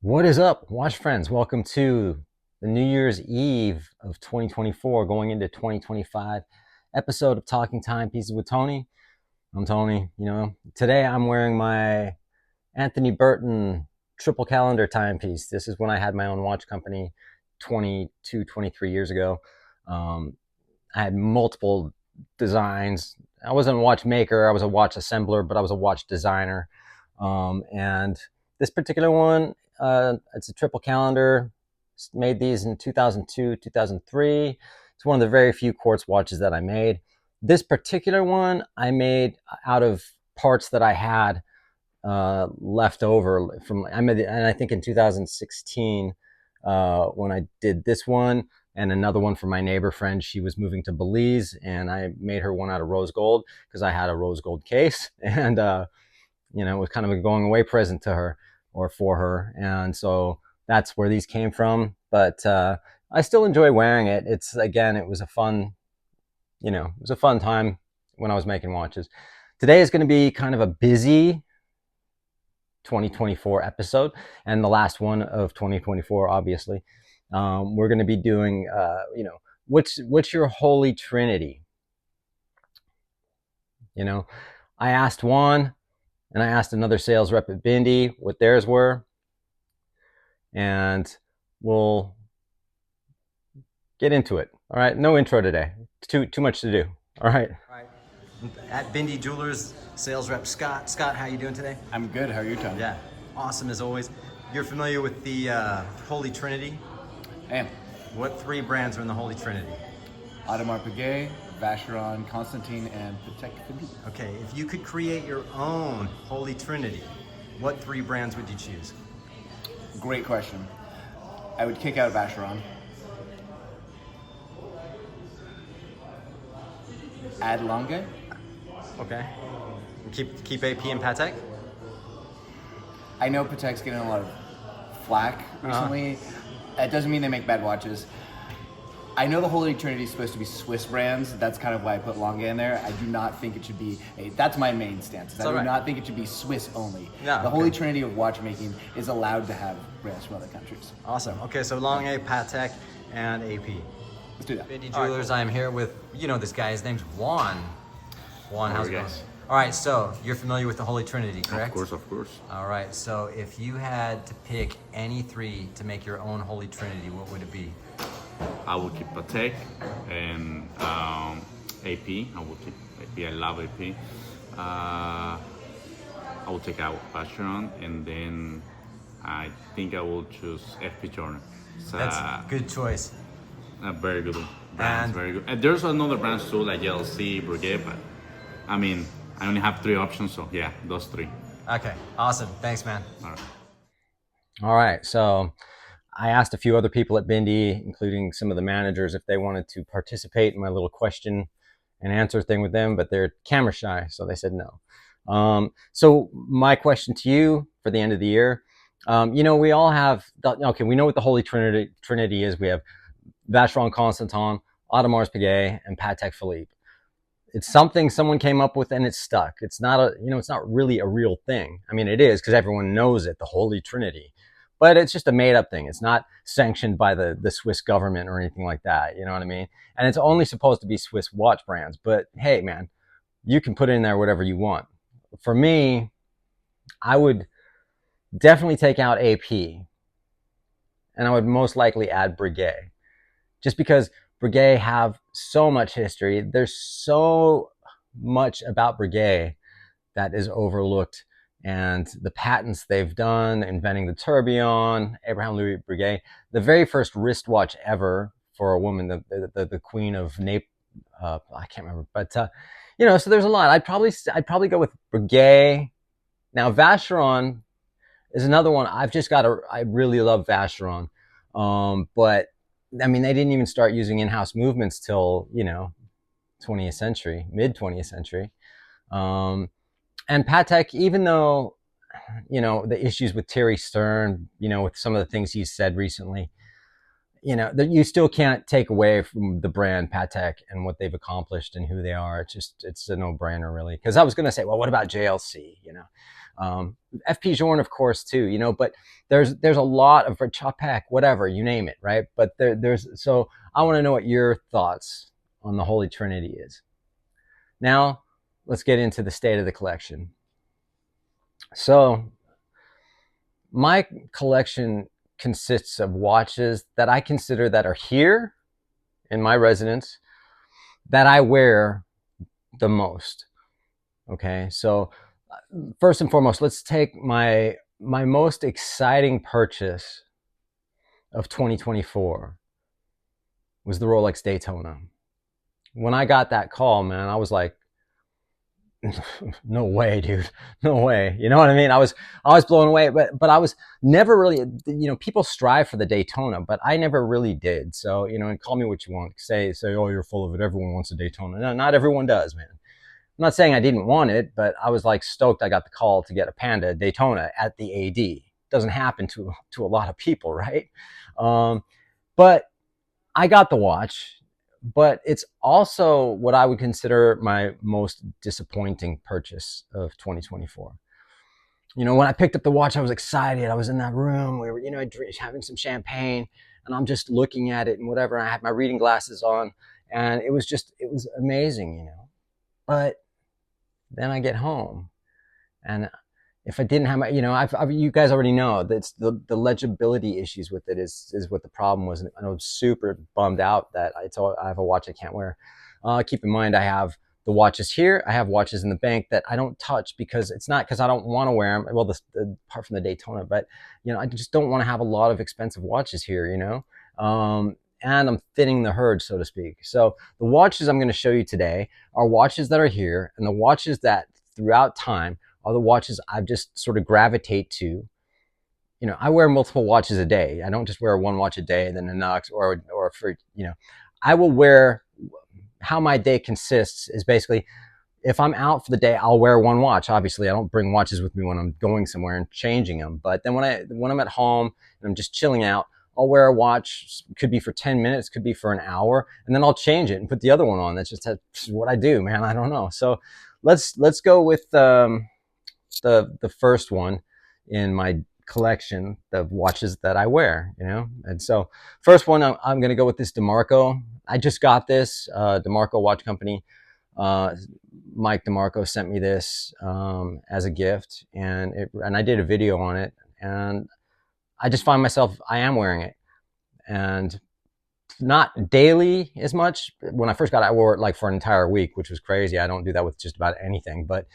What is up, watch friends? Welcome to the New Year's Eve of 2024, going into 2025 episode of Talking Timepieces with Tony. I'm Tony. Today I'm wearing my Anthony Burton triple calendar timepiece. This is when I had my own watch company 22, 23 years ago. I had multiple designs. I wasn't a watchmaker, I was a watch assembler, but I was a watch designer. And this particular one, it's a triple calendar. Made these in 2002, 2003. It's one of the very few quartz watches that I made. This particular one I made out of parts that I had left over from. I made it, and I think in 2016 when I did this one and another one for my neighbor friend. She was moving to Belize, and I made her one out of rose gold because I had a rose gold case, and it was kind of a going away present to her or for her. And so that's where these came from. But I still enjoy wearing it. It was a fun, it was a fun time when I was making watches. Today is going to be kind of a busy 2024 episode and the last one of 2024, obviously. We're going to be doing, what's your holy trinity? I asked one, and I asked another sales rep at Bindi what theirs were, and we'll get into it. All right, no intro today. Too much to do. All right. At Bindi Jewelers, sales rep Scott. Scott, how you doing today? I'm good. How are you, Tony? Yeah, awesome as always. You're familiar with the Holy Trinity? I am. What three brands are in the Holy Trinity? Audemars Piguet, Vacheron, Constantine, and Patek Philippe. Okay, if you could create your own Holy Trinity, what three brands would you choose? Great question. I would kick out Vacheron. Add Lange. Okay. Keep AP and Patek? I know Patek's getting a lot of flack recently. That doesn't mean they make bad watches. I know the Holy Trinity is supposed to be Swiss brands. That's kind of why I put Lange in there. I do not think it should be, that's my main stance. I do not think it should be Swiss only. No, the Holy Trinity of watchmaking is allowed to have brands from other countries. Awesome. Okay, so Lange, Patek, and AP. Let's do that. Bindi Jewelers, I'm here with, this guy. His name's Juan. Juan, how's it going? Guys. All right, so you're familiar with the Holy Trinity, correct? Of course. All right, so if you had to pick any three to make your own Holy Trinity, what would it be? I will keep Patek and AP. I will keep AP. I love AP. I will take out Vacheron, and then I think I will choose FP Journal. That's a good choice. A very good brand. Very good. And there's another brands too, like LC, Breguet, but I mean, I only have three options, so yeah, those three. Okay, awesome. Thanks, man. All right. All right, so I asked a few other people at Bindi, including some of the managers, if they wanted to participate in my little question and answer thing with them, but they're camera shy, so they said no. So my question to you for the end of the year, we all have, we know what the Holy Trinity is. We have Vacheron Constantin, Audemars Piguet, and Patek Philippe. It's something someone came up with and it's stuck. It's not it's not really a real thing. I mean, it is because everyone knows it, the Holy Trinity. But it's just a made-up thing. It's not sanctioned by the Swiss government or anything like that. You know what I mean? And it's only supposed to be Swiss watch brands. But hey, man, you can put in there whatever you want. For me, I would definitely take out AP. And I would most likely add Breguet. Just because Breguet have so much history. There's so much about Breguet that is overlooked. And the patents they've done, inventing the tourbillon, Abraham Louis Breguet, the very first wristwatch ever for a woman, the queen of Naples, I can't remember, but so there's a lot. I'd probably go with Breguet. Now Vacheron is another one. I really love Vacheron, but I mean they didn't even start using in-house movements till 20th century, mid 20th century. And Patek, even though, the issues with Thierry Stern, with some of the things he's said recently, that you still can't take away from the brand Patek and what they've accomplished and who they are. It's a no-brainer, really. Because I was going to say, well, what about JLC? FP Journe, of course, too, you know, but there's a lot of Chapek, whatever, you name it, right? But there's, so I want to know what your thoughts on the Holy Trinity is. Now, let's get into the state of the collection. So, my collection consists of watches that I consider that are here in my residence that I wear the most. Okay, so first and foremost, let's take my most exciting purchase of 2024 was the Rolex Daytona. When I got that call, man, I was like, no way, dude, no way. You know what I mean? I was blown away, but I was never really, you know, people strive for the Daytona, but I never really did. So, you know, and call me what you want, say, oh, you're full of it. Everyone wants a Daytona. No, not everyone does, man. I'm not saying I didn't want it, but I was like stoked I got the call to get a Panda Daytona at the AD. It doesn't happen to a lot of people, right? But I got the watch, but it's also what I would consider my most disappointing purchase of 2024. You know, when I picked up the watch, I was excited. I was in that room. We were, you know, having some champagne, and I'm just looking at it and whatever. I had my reading glasses on, and it was amazing, you know. But then I get home, and if I didn't have my, you know, you guys already know that's the legibility issues with it is what the problem was. And I was super bummed out that I have a watch I can't wear. Keep in mind, I have the watches here. I have watches in the bank that I don't touch because it's not because I don't want to wear them. Well, apart from the Daytona, but you know, I just don't want to have a lot of expensive watches here, you know. And I'm thinning the herd, so to speak. So the watches I'm going to show you today are watches that are here, and the watches that throughout time are the watches I've just sort of gravitate to. You know, I wear multiple watches a day. I don't just wear one watch a day and then a Nux or for, you know, I will wear, how my day consists is basically, if I'm out for the day, I'll wear one watch. Obviously, I don't bring watches with me when I'm going somewhere and changing them. But then when I'm at home and I'm just chilling out, I'll wear a watch. Could be for 10 minutes, could be for an hour, and then I'll change it and put the other one on. That's what I do, man. I don't know. So let's go with the first one in my collection of watches that I wear, you know. And so first one, I'm going to go with this DeMarco. I just got this DeMarco watch company. Mike DeMarco sent me this as a gift, and I did a video on it, and I just find myself, I am wearing it, and not daily as much. When I first got it, I wore it like for an entire week, which was crazy. I don't do that with just about anything. But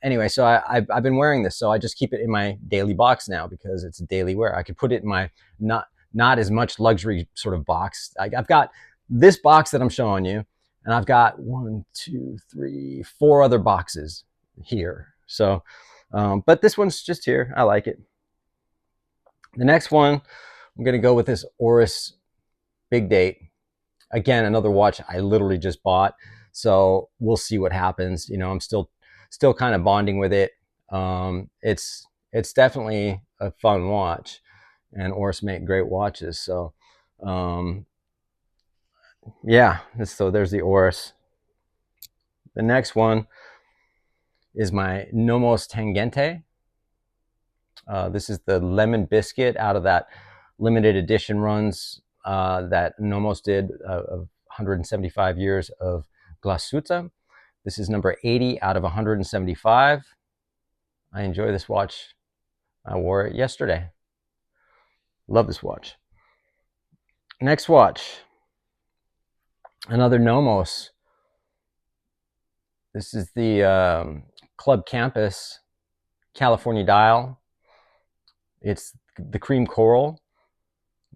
anyway, so I've been wearing this, so I just keep it in my daily box now because it's a daily wear. I could put it in my not as much luxury sort of box. I've got this box that I'm showing you, and I've got 1, 2, 3, 4 other boxes here. So, but this one's just here. I like it. The next one, I'm going to go with this Oris Big Date. Again, another watch I literally just bought. So we'll see what happens. You know, I'm still kind of bonding with it. It's definitely a fun watch, and Oris make great watches. So, yeah. So there's the Oris. The next one is my Nomos Tangente. This is the lemon biscuit out of that limited edition runs that Nomos did of 175 years of Glasuta. This is number 80 out of 175. I enjoy this watch. I wore it yesterday. Love this watch. Next watch, another Nomos. This is the Club Campus California dial. It's the cream coral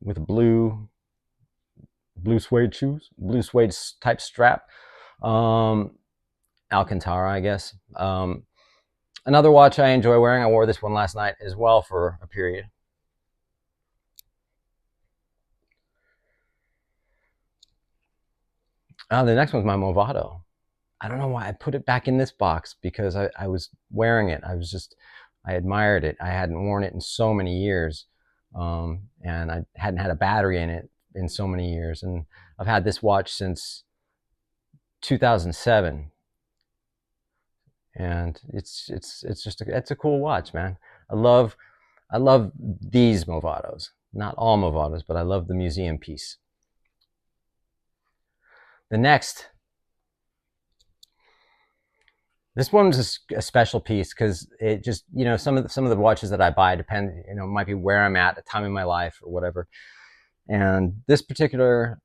with blue suede shoes, blue suede type strap. Alcantara, I guess. Another watch I enjoy wearing. I wore this one last night as well for a period. The next one's my Movado. I don't know why I put it back in this box because I was wearing it. I admired it. I hadn't worn it in so many years, and I hadn't had a battery in it in so many years. And I've had this watch since 2007. and it's just it's a cool watch, man. I love these Movados. Not all Movados, but I love the museum piece. The next, this one's a special piece because it just, some of the watches that I buy depend, might be where I'm at time in my life or whatever. And this particular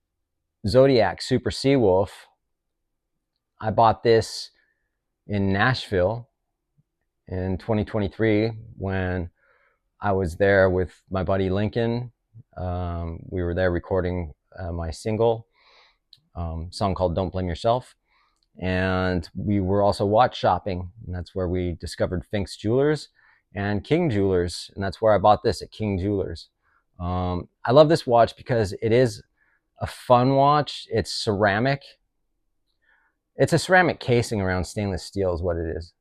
Zodiac Super Seawolf, I bought this in Nashville in 2023 when I was there with my buddy Lincoln. We were there recording my single, song called Don't Blame Yourself. And we were also watch shopping, and that's where we discovered Fink's Jewelers and King Jewelers, and that's where I bought this, at King Jewelers. I love this watch because it is a fun watch. It's ceramic. It's a ceramic casing around stainless steel is what it is.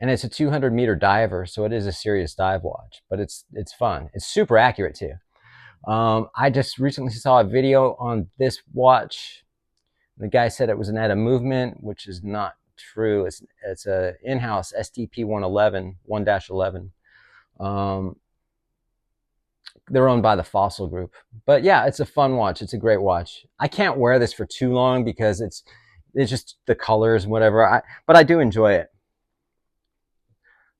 And it's a 200-meter diver, so it is a serious dive watch, but it's fun. It's super accurate too. I just recently saw a video on this watch. The guy said it was an ETA movement, which is not true. It's a in-house STP 111, 1-11. They're owned by the Fossil Group. But yeah, it's a fun watch. It's a great watch. I can't wear this for too long because it's just the colors, whatever. But I do enjoy it.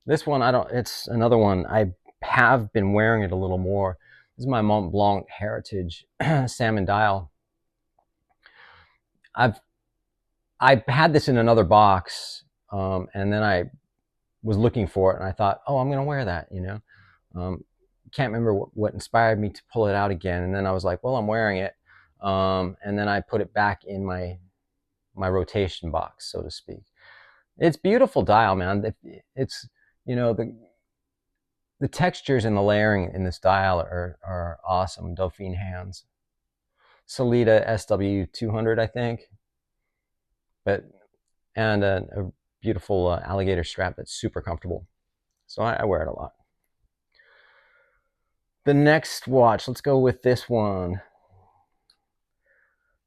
This one, it's another one. I have been wearing it a little more. This is my Mont Blanc Heritage salmon dial. I had this in another box, and then I was looking for it, and I thought, oh, I'm going to wear that, Can't remember what inspired me to pull it out again, and then I was like, well, I'm wearing it, and then I put it back in my rotation box, so to speak. It's beautiful dial, man. It's, the textures and the layering in this dial are awesome. Dauphine hands. Salida SW200, I think. And a beautiful alligator strap that's super comfortable. So I wear it a lot. The next watch, let's go with this one.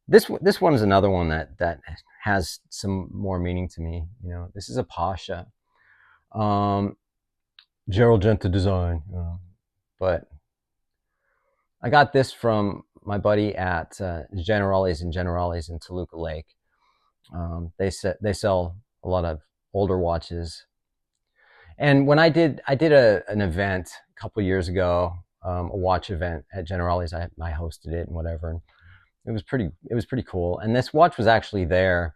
This one is another one that has some more meaning to me. This is a Pasha. Gerald Genta design. But I got this from my buddy at Generales in Toluca Lake. They sell a lot of older watches. And when I did an event a couple years ago, a watch event at Generales, I hosted it and whatever. And it was pretty cool. And this watch was actually there,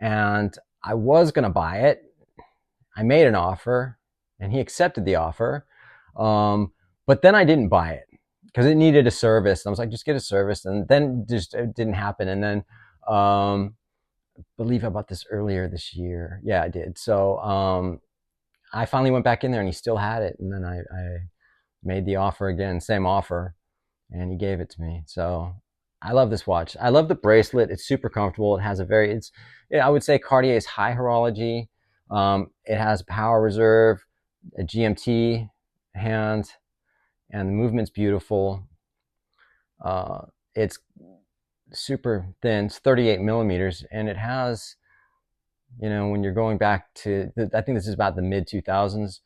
and I was gonna buy it. I made an offer, and he accepted the offer. But then I didn't buy it because it needed a service. And I was like, just get a service, and then just it didn't happen. And then I believe I bought this earlier this year. Yeah, I did. So I finally went back in there, and he still had it. And then I made the offer again, same offer, and he gave it to me. So I love this watch. I love the bracelet. It's super comfortable. It has I would say Cartier's high horology. It has power reserve, a GMT hand, and the movement's beautiful. It's super thin. It's 38 millimeters, and it has, when you're going back to, I think this is about the mid 2000s.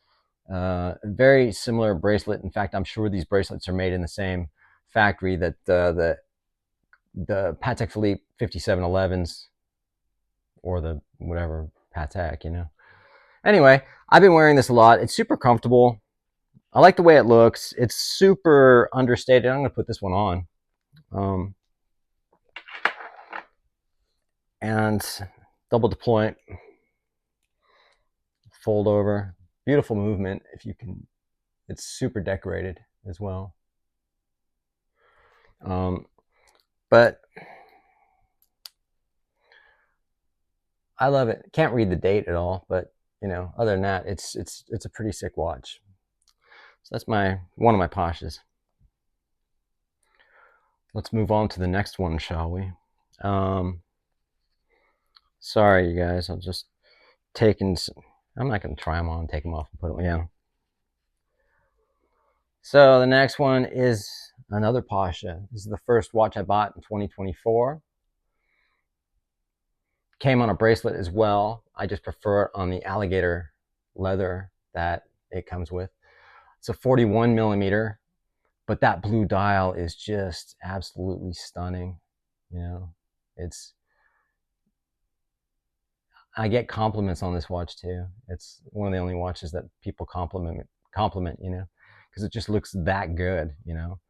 Very similar bracelet. In fact, I'm sure these bracelets are made in the same factory that the Patek Philippe 5711s or the whatever Patek, Anyway, I've been wearing this a lot. It's super comfortable. I like the way it looks. It's super understated. I'm going to put this one on. And double deployment, fold over. Beautiful movement if you can. It's super decorated as well. But I love it. Can't read the date at all, but other than that, it's a pretty sick watch. So that's one of my Pashas. Let's move on to the next one, shall we? Sorry, you guys. I'm just taking. I'm not going to try them on, take them off, and put them. Yeah. So the next one is another Pasha. This is the first watch I bought in 2024. came on a bracelet as well. I just prefer it on the alligator leather that it comes with. It's a 41 millimeter, but that blue dial is just absolutely stunning. You know, it's, I get compliments on this watch too. It's one of the only watches that people compliment, you know, because it just looks that good, you know.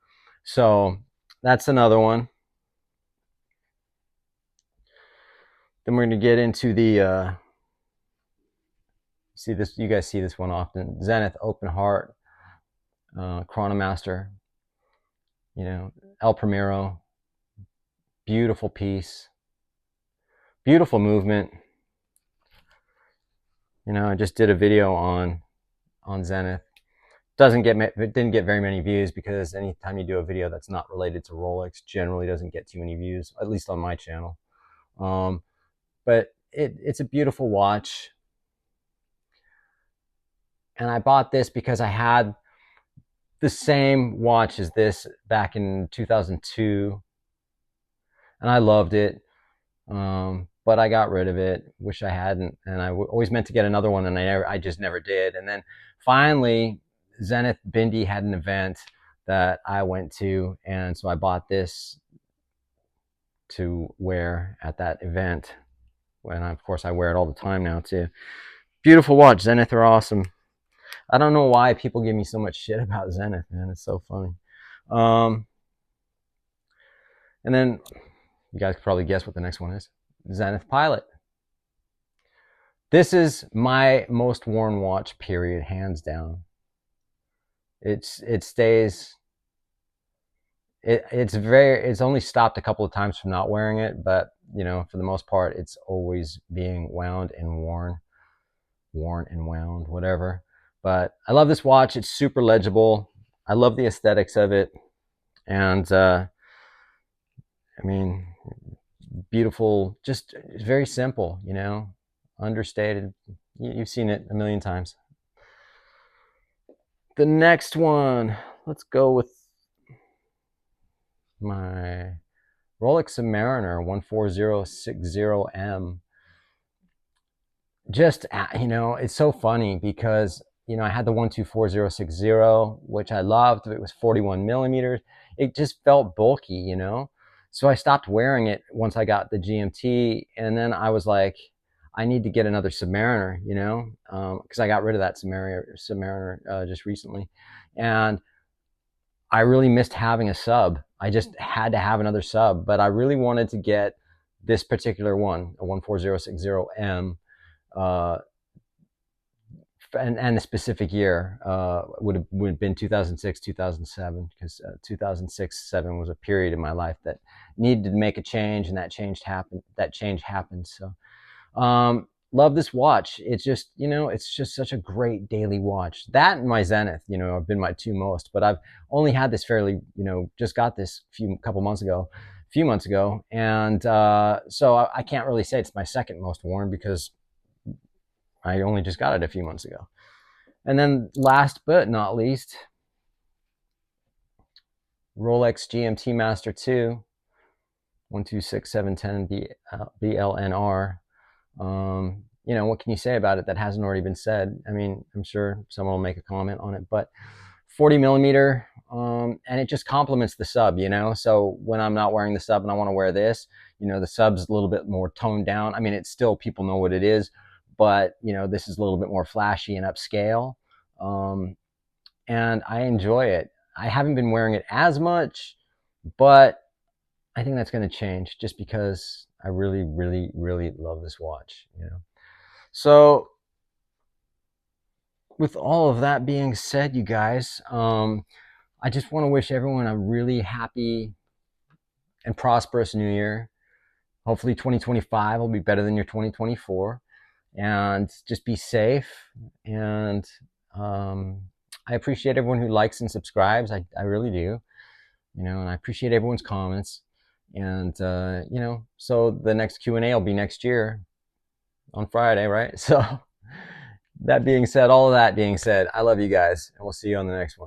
So that's another one. Then we're going to get into the see this. You guys see this one often. Zenith Open Heart Chronomaster. You know, El Primero. Beautiful piece. Beautiful movement. You know, I just did a video on Zenith. It didn't get very many views because anytime you do a video that's not related to Rolex, generally doesn't get too many views, at least on my channel. But it's a beautiful watch. And I bought this because I had the same watch as this back in 2002. And I loved it. But I got rid of it. Wish I hadn't. And I always meant to get another one, and I just never did. And then finally, Zenith Bindi had an event that I went to, and so I bought this to wear at that event. And of course, I wear it all the time now too. Beautiful watch. Zenith are awesome. I don't know why people give me so much shit about Zenith, man. It's so funny. And then you guys could probably guess what the next one is. Zenith Pilot. This is my most worn watch, period, hands down. It's only stopped a couple of times from not wearing it, but you know, for the most part, it's always being wound and worn and wound, whatever. But I love this watch. It's super legible. I love the aesthetics of it. And I mean, beautiful, just very simple, you know, understated. You've seen it a million times. The next one, let's go with my Rolex Submariner 14060M. Just, you know, it's so funny because, you know, I had the 124060, which I loved. It was 41 millimeters. It just felt bulky, you know? So I stopped wearing it once I got the GMT. And then I was like, I need to get another Submariner, you know? Because I got rid of that Submariner just recently. And I really missed having a sub. I just had to have another sub. But I really wanted to get this particular one, a 14060M. And the specific year would have been 2006, 2007, because 2006, 7 was a period in my life that needed to make a change, and that change happened. So, love this watch. It's just, you know, it's just such a great daily watch. That and my Zenith, you know, have been my two most. But I've only had this fairly, you know, just got this few months ago, and so I can't really say it's my second most worn because I only just got it a few months ago. And then last but not least, Rolex GMT Master 2, 126710 BLNR. You know, what can you say about it that hasn't already been said? I mean, I'm sure someone will make a comment on it, but 40 millimeter, and it just complements the sub, you know? So when I'm not wearing the sub and I want to wear this, you know, the sub's a little bit more toned down. I mean, it's still, people know what it is, but you know, this is a little bit more flashy and upscale. And I enjoy it. I haven't been wearing it as much, but I think that's going to change just because I really, really, really love this watch, you know? So with all of that being said, you guys, I just want to wish everyone a really happy and prosperous new year. Hopefully 2025 will be better than your 2024, and just be safe. And I appreciate everyone who likes and subscribes. I really do, you know, and I appreciate everyone's comments. And you know, so the next Q&A will be next year on Friday, right? So all of that being said, I love you guys, and we'll see you on the next one.